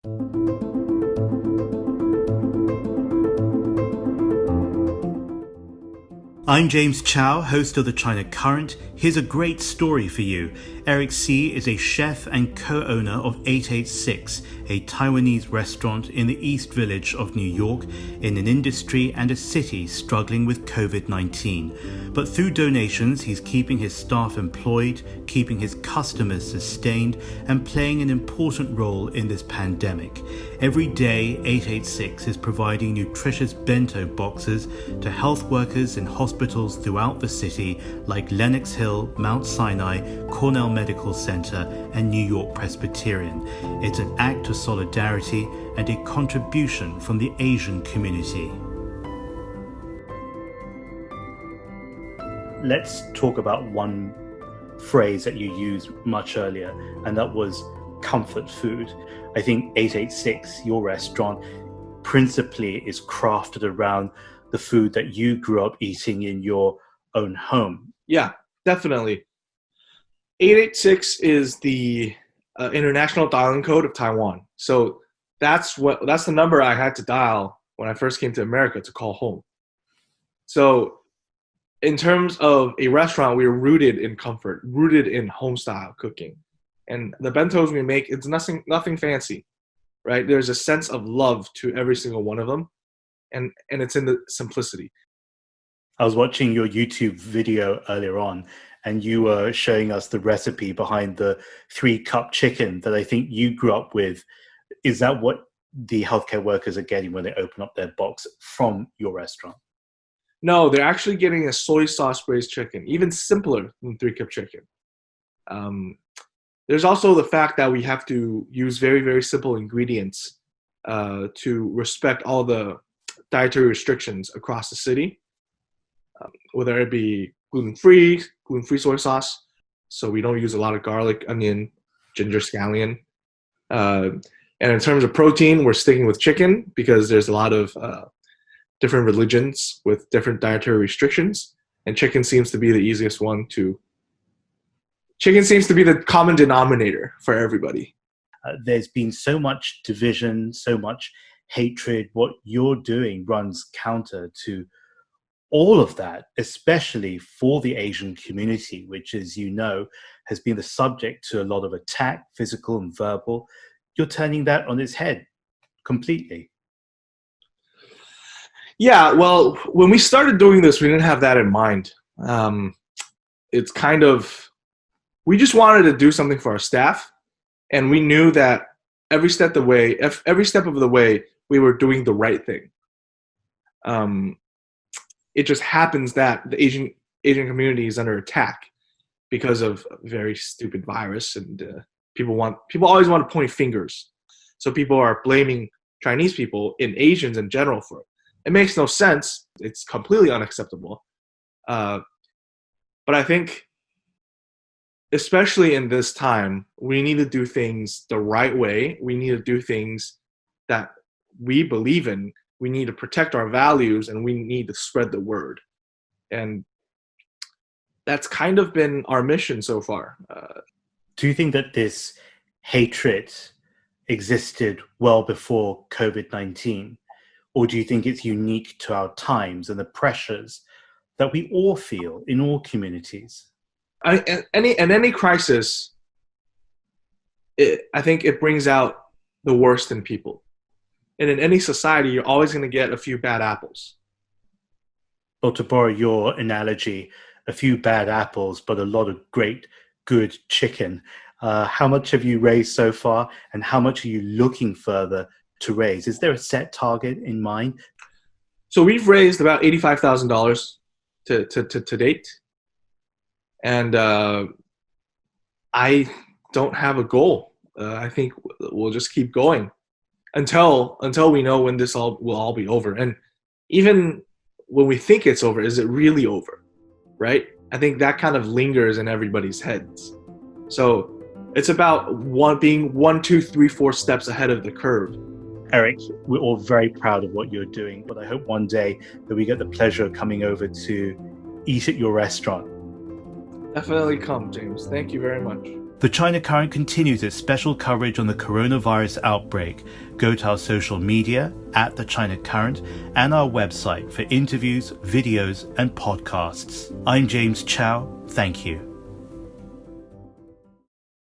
I'm James Chau, host of The China Current. Here's a great story for you. Eric Sze is a chef and co-owner of 886, a Taiwanese restaurant in the East Village of New York, in an industry and a city struggling with COVID-19. But through donations, he's keeping his staff employed, keeping his customers sustained, and playing an important role in this pandemic. Every day, 886 is providing nutritious bento boxes to health workers in hospitals throughout the city like Lenox Hill, Mount Sinai, Cornell Medical Center, and New York Presbyterian. It's an act of solidarity and a contribution from the Asian community. Let's talk about one phrase that you used much earlier, and that was comfort food. I think 886, your restaurant, principally is crafted around the food that you grew up eating in your own home. Yeah, definitely. 886 is the international dialing code of Taiwan. So that's the number I had to dial when I first came to America to call home. So in terms of a restaurant, we are rooted in comfort, rooted in home style cooking. And the bentos we make, it's nothing fancy, right? There's a sense of love to every single one of them. And it's in the simplicity. I was watching your YouTube video earlier on, and you were showing us the recipe behind the 3-cup chicken that I think you grew up with. Is that what the healthcare workers are getting when they open up their box from your restaurant? No, they're actually getting a soy sauce braised chicken, even simpler than 3-cup chicken. There's also the fact that we have to use very, very simple ingredients to respect all the dietary restrictions across the city, whether it be gluten-free soy sauce, so we don't use a lot of garlic, onion, ginger, scallion. And in terms of protein, we're sticking with chicken because there's a lot of different religions with different dietary restrictions, and chicken seems to be the easiest one to. Chicken seems to be the common denominator for everybody. There's been so much division, so much hatred. What you're doing runs counter to all of that, especially for the Asian community, which, as you know, has been the subject to a lot of attack, physical and verbal. You're turning that on its head completely. Yeah, well, when we started doing this, we didn't have that in mind. It's kind of, we just wanted to do something for our staff, and we knew that every step of the way, we were doing the right thing. It just happens that the Asian community is under attack because of a very stupid virus, and people always want to point fingers. So people are blaming Chinese people and Asians in general for it. It makes no sense. It's completely unacceptable. But I think, especially in this time, we need to do things the right way. We need to do things that we believe in. We need to protect our values, and we need to spread the word. And that's kind of been our mission so far. Do you think that this hatred existed well before COVID-19? Or do you think it's unique to our times and the pressures that we all feel in all communities? Any crisis, I think it brings out the worst in people. And in any society, you're always going to get a few bad apples. Well, to borrow your analogy, a few bad apples, but a lot of great, good chicken. How much have you raised so far, and how much are you looking further to raise? Is there a set target in mind? So we've raised about $85,000 to date. And I don't have a goal. I think we'll just keep going until we know when this will all be over. And even when we think it's over, is it really over, right? I think that kind of lingers in everybody's heads. So it's about being 1, 2, 3, 4 steps ahead of the curve. Eric, we're all very proud of what you're doing, but I hope one day that we get the pleasure of coming over to eat at your restaurant. Definitely come, James. Thank you very much. The China Current continues its special coverage on the coronavirus outbreak. Go to our social media at The China Current and our website for interviews, videos, and podcasts. I'm James Chau. Thank you.